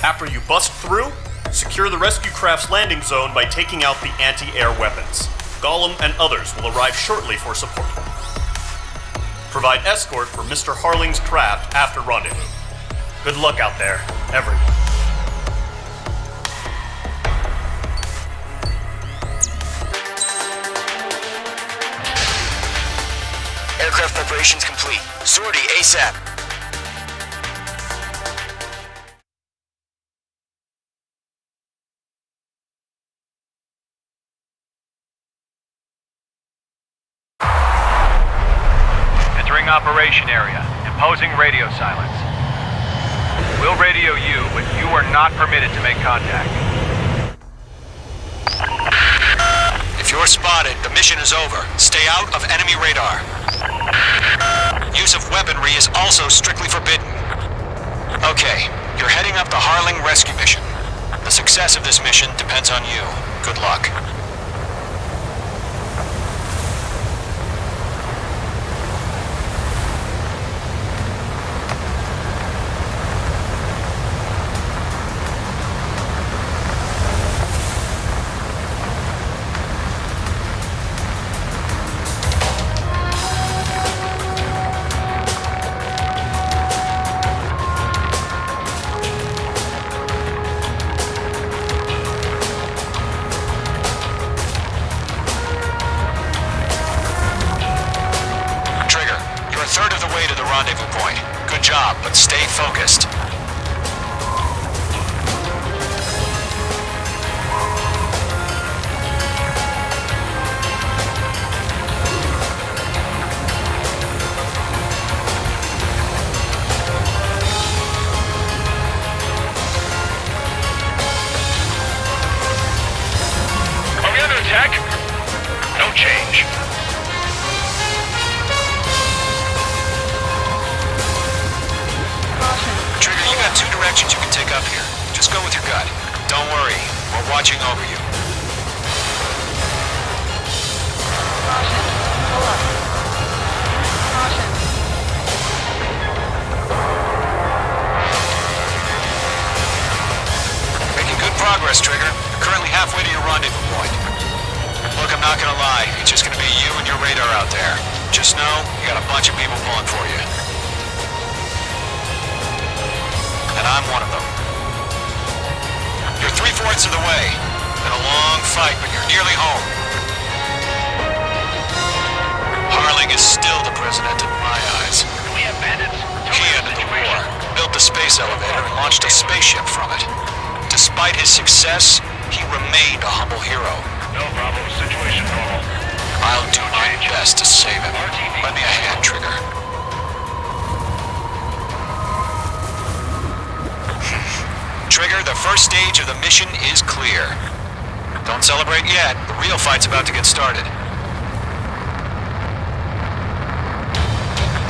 After you bust through, secure the rescue craft's landing zone by taking out the anti-air weapons. Gollum and others will arrive shortly for support. Provide escort for Mr. Harling's craft after rendezvous. Good luck out there, everyone. Aircraft preparations complete. Sortie ASAP. Entering operation area. Imposing radio silence. We'll radio you, but you are not permitted to make contact. If you're spotted, the mission is over. Stay out of enemy radar. Use of weaponry is also strictly forbidden. Okay, you're heading up the Harling rescue mission. The success of this mission depends on you. Good luck. Rendezvous point. Good job, but stay focused. Are we under attack? No change. inspections you can take up here. Just go with your gut. Don't worry, we're watching over you. Caution. Pull up. Caution. Making good progress, Trigger. You're currently halfway to your rendezvous point. Look, I'm not gonna lie. It's just gonna be you and your radar out there. Just know, you got a bunch of people pulling for you. And I'm one of them. You're 3/4 of the way. Been a long fight, but you're nearly home. Harling is still the president in my eyes. We have bandits. He ended the war, built the space elevator, and launched a spaceship from it. Despite his success, he remained a humble hero. No Bravo, situation normal. I'll do my best to save him. Lend me a hand, Trigger. Trigger, the first stage of the mission is clear. Don't celebrate yet. The real fight's about to get started.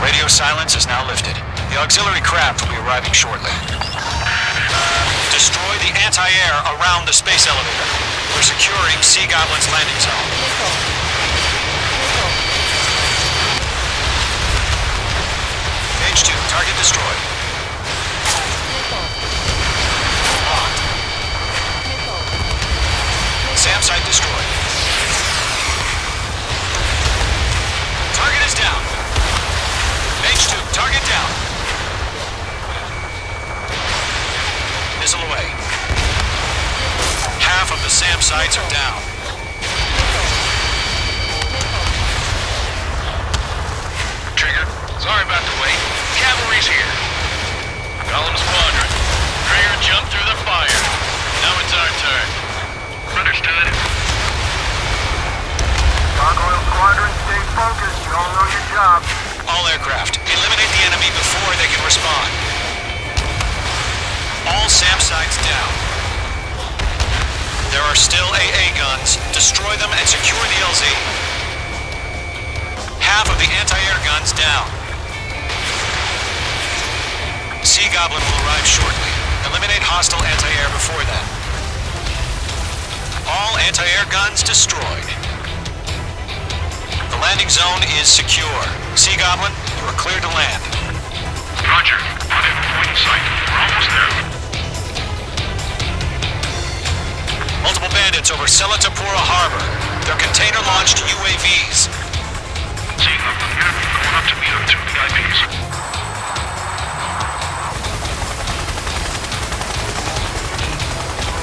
Radio silence is now lifted. The auxiliary craft will be arriving shortly. Destroy the anti-air around the space elevator. We're securing Sea Goblin's landing zone. Page 2, target destroyed. Locked. SAM site destroyed. Target is down. Page 2, target down. Missile away. Half of the SAM sites are down. Trigger, sorry about the wait. Cavalry's here. Golem Squadron. Trigger jumped through the fire. Now it's our turn. Understood. Gargoyle Squadron, stay focused. You all know your job. All aircraft, eliminate the enemy before they can respond. All SAM sites down. There are still AA guns. Destroy them and secure the LZ. Half of the anti-air guns down. Sea Goblin will arrive shortly. Eliminate hostile anti-air before then. All anti-air guns destroyed. The landing zone is secure. Sea Goblin, you are cleared to land. Roger. Rendezvous point in sight. We're almost there. Multiple bandits over Selatapura Harbor. They're container-launched UAVs. Seeing them from here, going up to meet them through VIPs.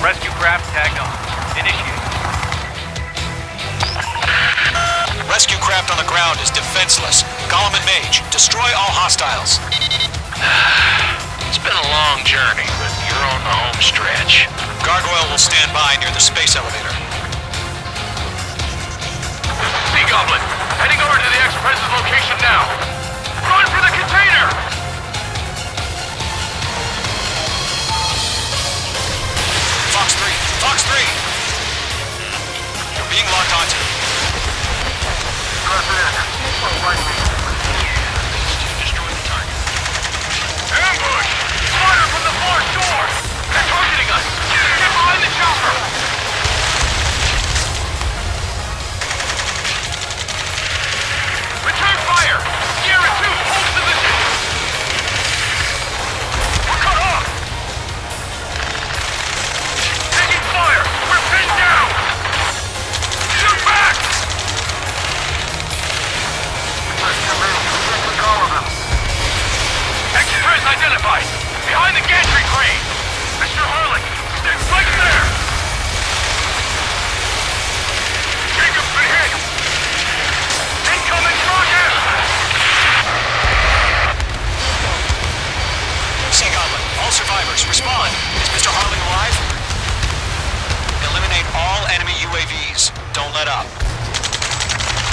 Rescue craft tagged on. Initiate. Rescue craft on the ground is defenseless. Golem and Mage, destroy all hostiles. It's been a long journey, but you're on the home stretch. Gargoyle will stand by near the space elevator. Sea Goblin, heading over to the Express's location now. Run for the container! Fox 3, Fox 3! You're being locked onto. Destroy the target. Ambush! Fire from the far shore! They're targeting us! Get behind the chopper! Return fire! Sierra 2, hold position! We're cut off! Taking fire! We're pinned down! Shoot back! Express identified! Behind the gantry crane! Mr. Harling, stay right there! Jacob's been hit! Incoming rocket! Sea Goblin, all survivors, respond! Is Mr. Harling alive? Eliminate all enemy UAVs. Don't let up.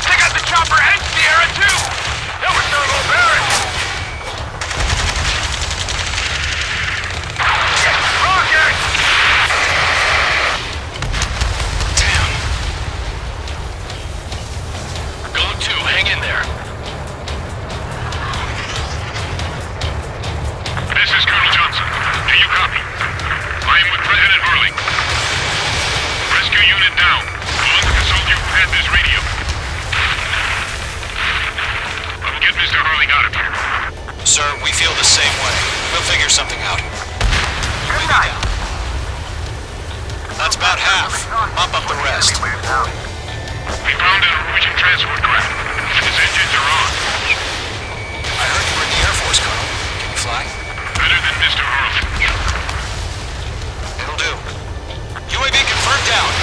They got the chopper and Sierra too! That was Turbo Barrett! Rocket! sir. We feel the same way. We'll figure something out. Good night. That's about half. Mop up the rest. We found an Erusian transport craft. Its engines are on. I heard you were in the Air Force, Colonel. Can you fly? Better than Mr. Earth. It'll do. UAV confirmed down.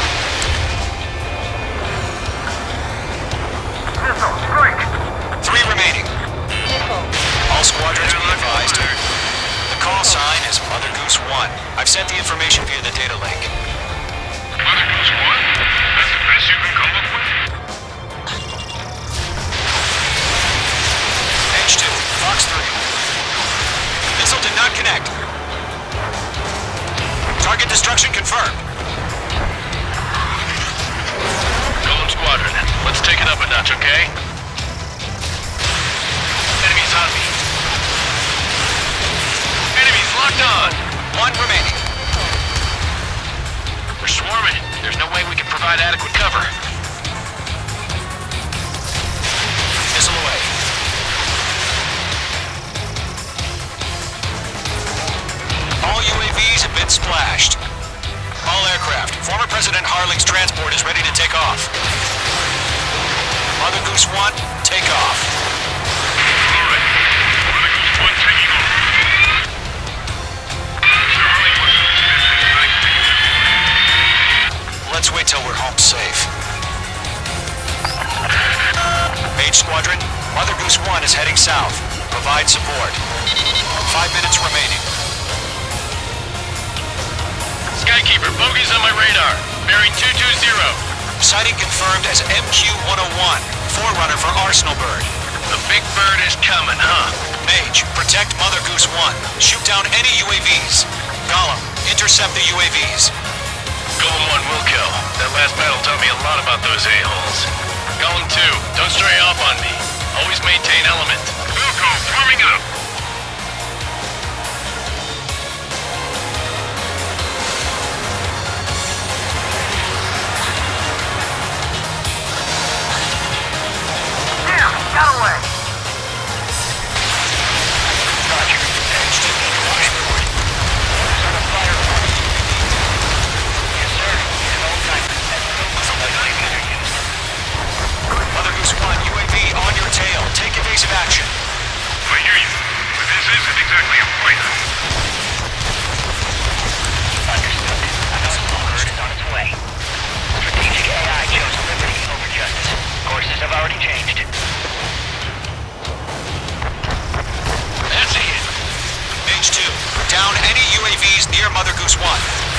Missile, strike. 3 remaining. All squadrons be advised. The call sign is Mother Goose 1. I've sent the information via the data link. Mother Goose 1? That's the best you can come up with? H2, Fox 3. Missile did not connect. Target destruction confirmed. Golem Squadron, let's take it up a notch, okay? Enemies on me. Enemies locked on. 1 remaining. We're swarming. There's no way we can provide adequate cover. Missile away. All UAVs have been splashed. All aircraft. Former President Harling's transport is ready to take off. Mother Goose 1, take off. All right. Mother Goose 1 taking off. Mr. Harley, what Let's wait till we're home safe. Mage Squadron, Mother Goose 1 is heading south. Provide support. 5 minutes remaining. Skykeeper, bogey's on my radar. Bearing 220. Sighting confirmed as MQ-101, forerunner for Arsenal Bird. The big bird is coming, huh? Mage, protect Mother Goose 1. Shoot down any UAVs. Gollum, intercept the UAVs. Golem 1 will kill. That last battle taught me a lot about those a-holes. Golem 2, don't stray off on me. Always maintain element. Wilco, forming up. Damn, got away. Roger. H2, fire report. Start a fire report. Yes, sir. Mother Goose 1, UAV on your tail. Take evasive action. I hear you, but this isn't exactly a fighter. Understood. Another bird is on its way. Strategic AI chose liberty over justice. Courses have already changed. That's a hit. Mage 2, down any UAVs near Mother Goose 1.